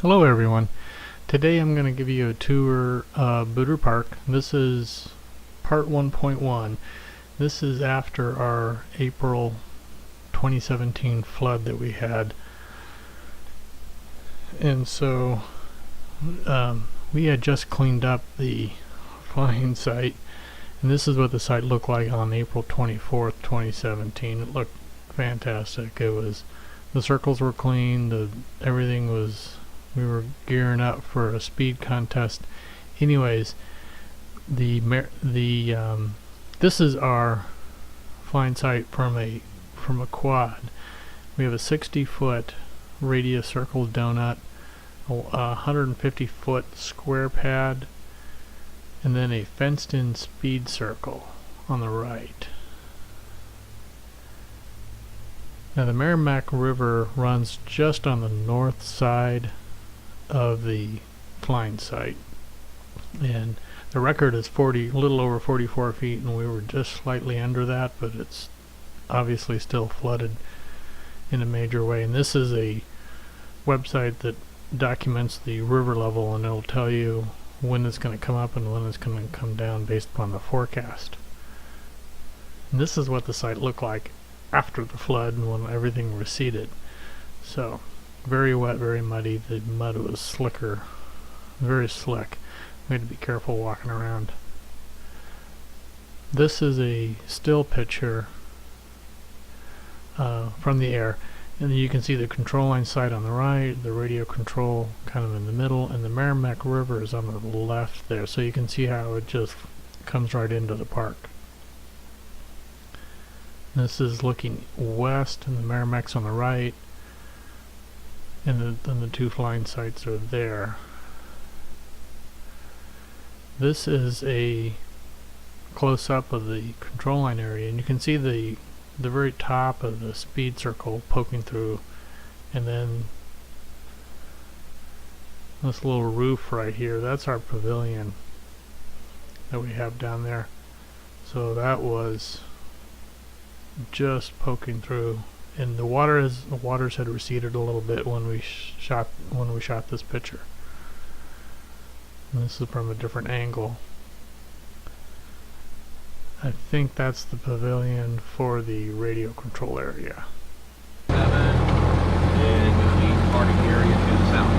Hello everyone. Today I'm going to give you a tour of Booter Park. This is part 1.1. This is after our April 2017 flood that we had. And so we had just cleaned up the flying site, and this is what the site looked like on April 24th, 2017. It looked fantastic. The circles were clean, everything was, we were gearing up for a speed contest. Anyways, this is our flying site from a quad. We have a 60-foot radius circle donut, a 150-foot square pad, and then a fenced-in speed circle on the right. Now the Meramec River runs just on the north side of the flying site, and the record is a little over 44 feet, and we were just slightly under that, but it's obviously still flooded in a major way. And this is a website that documents the river level, and it'll tell you when it's going to come up and when it's going to come down based upon the forecast. And this is what the site looked like after the flood and when everything receded. So very wet, very muddy. The mud was slicker, very slick. We had to be careful walking around. This is a still picture from the air, and you can see the control line site on the right, the radio control kind of in the middle, and the Meramec River is on the left there, so you can see how it just comes right into the park. This is looking west, and the Meramec's on the right, and the two flying sites are there. This is a close-up of the control line area, and you can see the very top of the speed circle poking through, and then this little roof right here, that's our pavilion that we have down there. So that was just poking through, and the waters had receded a little bit when we shot this picture. And this is from a different angle. I think that's the pavilion for the radio control area. 7 is going to be parking area to the south.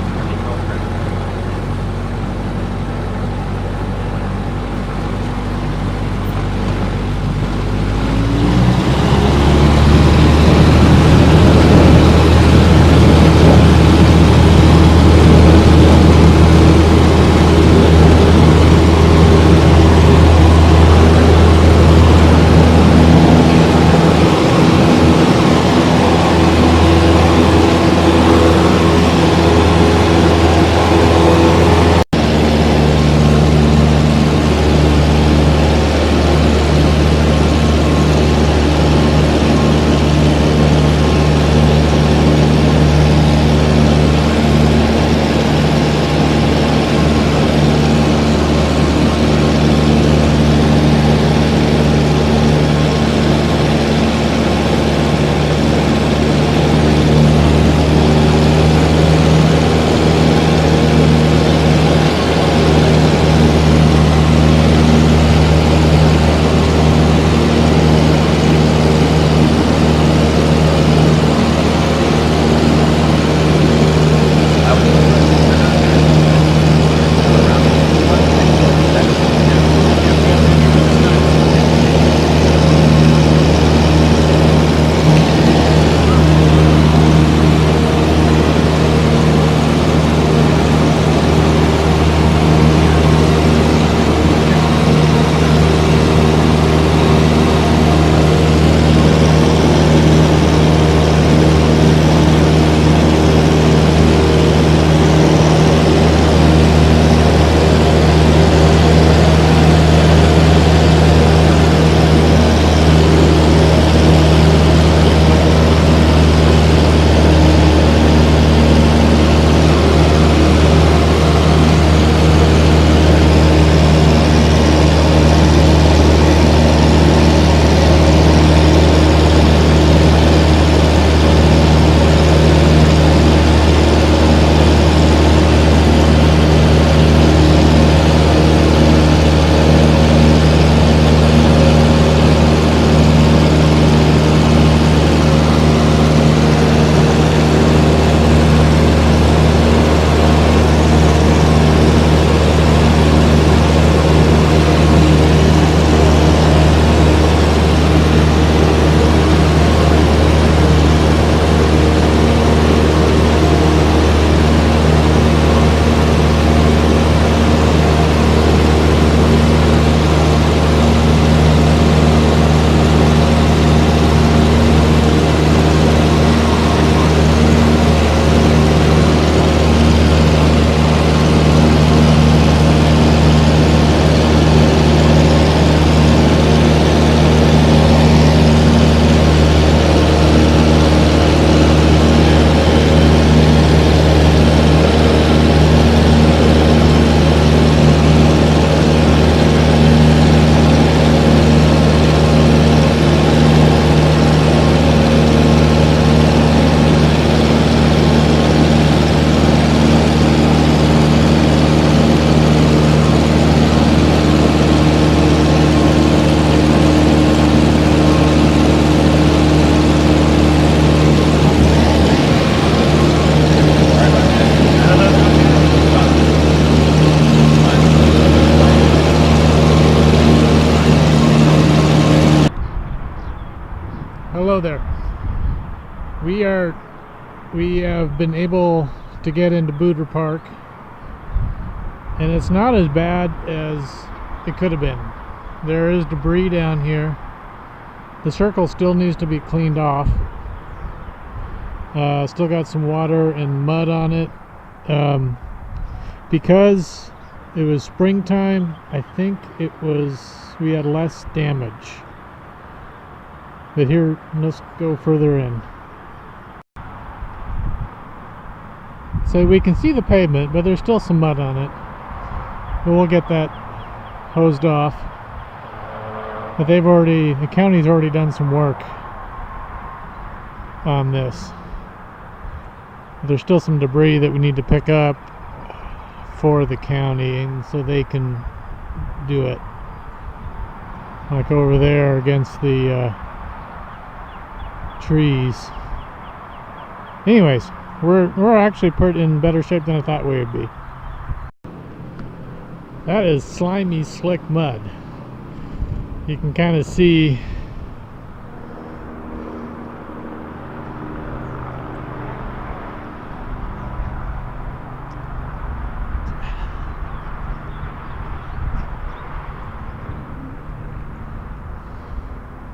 we have been able to get into Booter Park, and it's not as bad as it could have been. There is debris down here. The circle still needs to be cleaned off. Still got some water and mud on it. Because it was springtime, I think we had less damage. But here, let's go further in. So we can see the pavement, but there's still some mud on it. But we'll get that hosed off. But the county's already done some work on this. There's still some debris that we need to pick up for the county, and so they can do it. Like over there against the trees. Anyways, we're actually in better shape than I thought we would be. That is slimy, slick mud. You can kind of see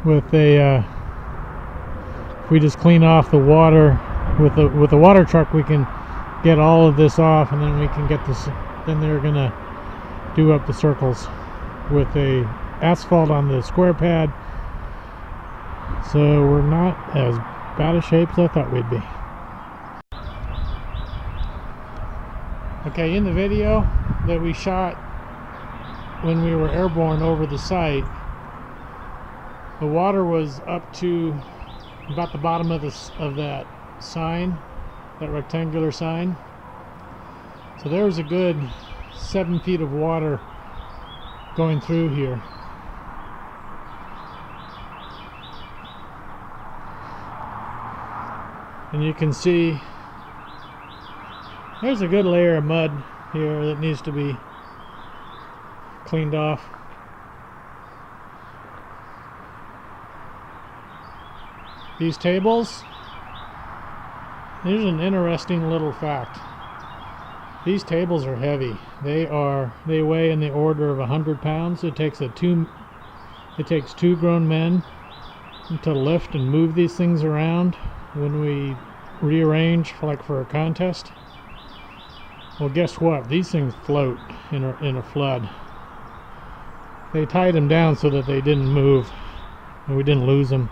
with if we just clean off the water with the water truck, we can get all of this off, and then we can get this. Then they're gonna do up the circles with a asphalt on the square pad, so we're not as bad a shape as I thought we'd be. Okay, in the video that we shot when we were airborne over the site, the water was up to about the bottom of that sign, that rectangular sign. So there was a good 7 feet of water going through here. And you can see there's a good layer of mud here that needs to be cleaned off. These tables, here's an interesting little fact. These tables are heavy. They weigh in the order of 100 pounds. It takes two grown men to lift and move these things around when we rearrange for a contest. Well, guess what? These things float in a flood. They tied them down so that they didn't move and we didn't lose them.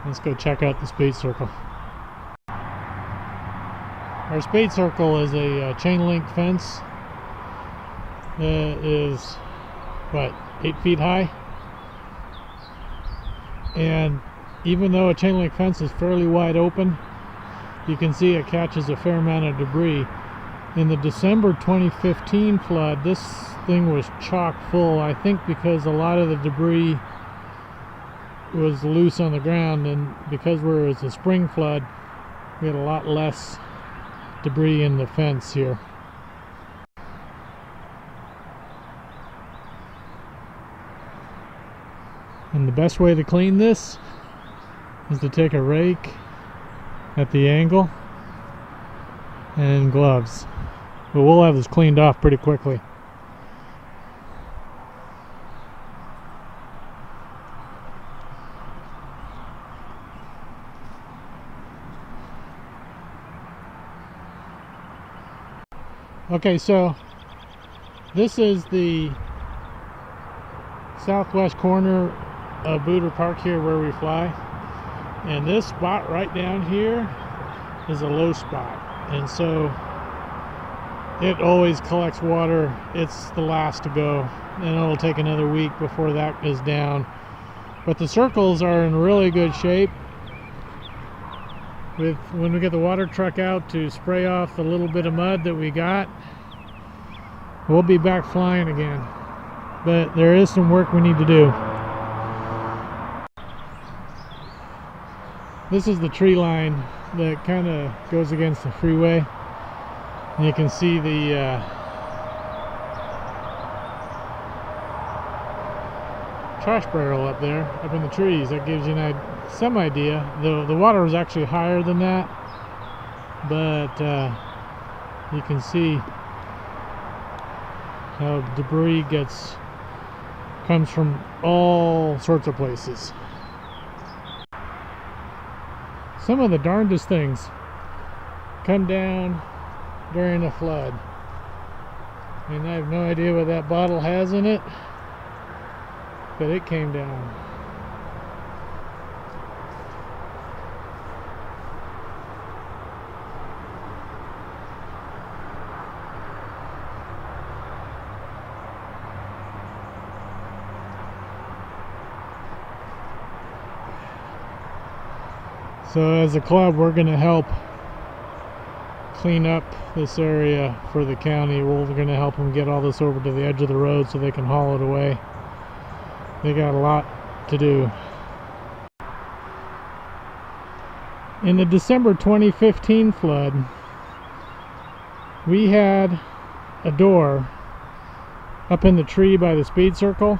Let's go check out the speed circle. Our speed circle is a chain link fence that is, what, 8 feet high? And even though a chain link fence is fairly wide open, you can see it catches a fair amount of debris. In the December 2015 flood, this thing was chock full, I think because a lot of the debris was loose on the ground, and because it was a spring flood, we had a lot less debris in the fence here. And the best way to clean this is to take a rake at the angle and gloves. But we'll have this cleaned off pretty quickly. Okay, so this is the southwest corner of Booter Park here where we fly, and this spot right down here is a low spot, and so it always collects water. It's the last to go, and it'll take another week before that is down. But the circles are in really good shape. When we get the water truck out to spray off the little bit of mud that we got, we'll be back flying again. But there is some work we need to do. This is the tree line that kind of goes against the freeway. And you can see the trash barrel up there, up in the trees. That gives you some idea. The water is actually higher than that, but you can see how debris comes from all sorts of places. Some of the darndest things come down during a flood, and I have no idea what that bottle has in it, but it came down. So as a club, we're going to help clean up this area for the county. We're going to help them get all this over to the edge of the road so they can haul it away. They got a lot to do. In the December 2015 flood, we had a door up in the tree by the speed circle,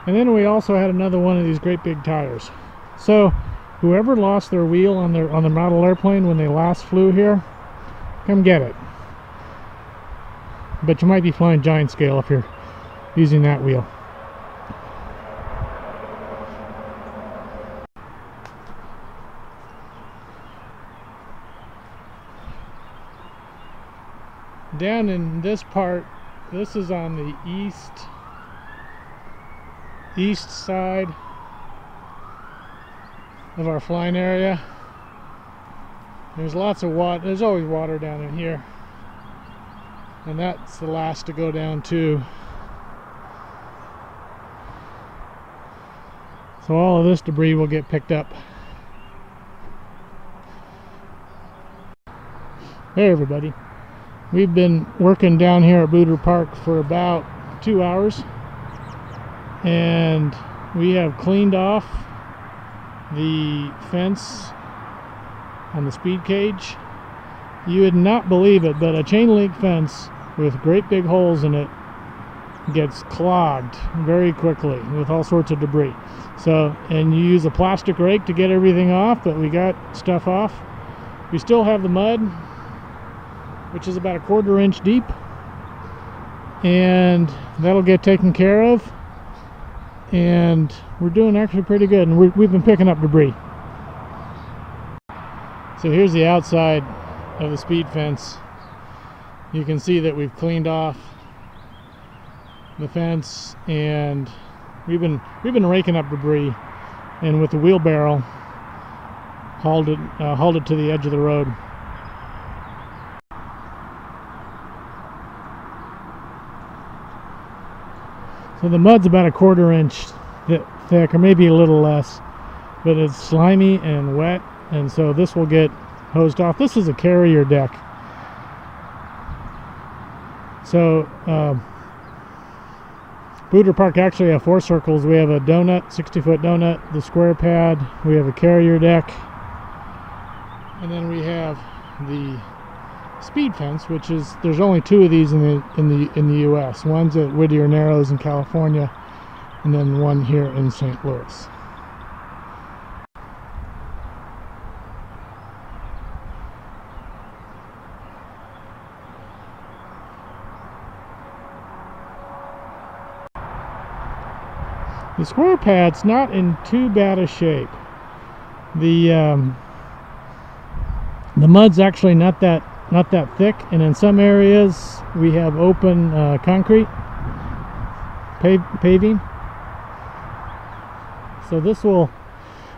and then we also had another one of these great big tires. So whoever lost their wheel on the model airplane when they last flew here, come get it. But you might be flying giant scale if you're using that wheel. Down in this part, this is on the east side of our flying area. There's lots of water. There's always water down in here, and that's the last to go down too. So all of this debris will get picked up. Hey everybody, we've been working down here at Booter Park for about 2 hours, and we have cleaned off the fence on the speed cage. You would not believe it, but a chain link fence with great big holes in it gets clogged very quickly with all sorts of debris. So, and you use a plastic rake to get everything off, but we got stuff off. We still have the mud, which is about 1/4 inch deep, and that'll get taken care of. And we're doing actually pretty good, and we've been picking up debris. So here's the outside of the speed fence. You can see that we've cleaned off the fence, and we've been raking up debris, and with the wheelbarrow hauled it to the edge of the road. So the mud's about 1/4 inch thick, or maybe a little less, but it's slimy and wet, and so this will get hosed off. This is a carrier deck. So Booter Park actually have 4 circles. We have a donut, 60-foot donut, the square pad, we have a carrier deck, and then we have the speed fence, which is, there's only 2 of these in the U.S. One's at Whittier Narrows in California, and then one here in St. Louis. The square pad's not in too bad a shape. The mud's actually not that thick, and in some areas we have open concrete paving. So this will,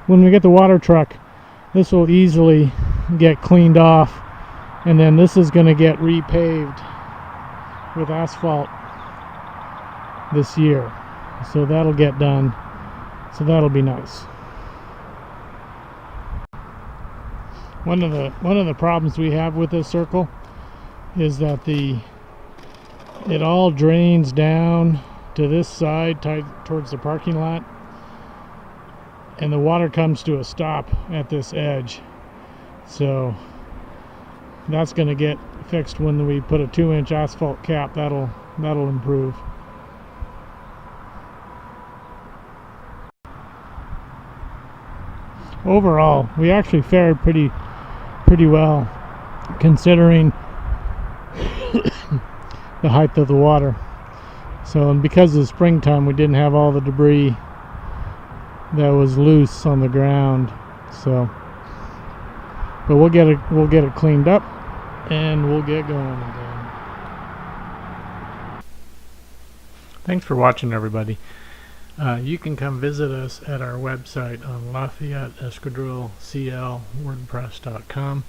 when we get the water truck, this will easily get cleaned off, and then this is going to get repaved with asphalt this year. So that'll get done. So that'll be nice. One of the problems we have with this circle is that it all drains down to this side, tied towards the parking lot, and the water comes to a stop at this edge. So that's going to get fixed when we put a 2-inch asphalt cap. That'll improve. Overall, we actually fared pretty well, considering the height of the water. So, and because of the springtime, we didn't have all the debris that was loose on the ground. So, but we'll get it cleaned up, and we'll get going again. Thanks for watching, everybody. You can come visit us at our website on Lafayette Esquadrille CL WordPress.com,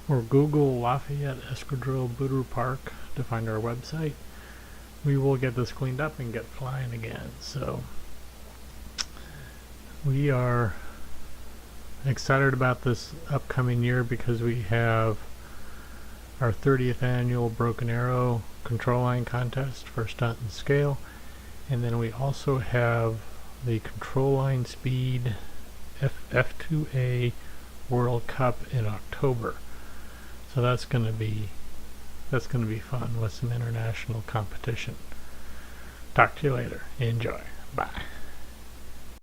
or Google Lafayette Esquadrille Booter Park to find our website. We will get this cleaned up and get flying again. So we are excited about this upcoming year because we have our 30th annual Broken Arrow Control Line contest for stunt and scale. And then we also have the Control Line Speed F2A World Cup in October. So that's going to be fun with some international competition. Talk to you later. Enjoy. Bye.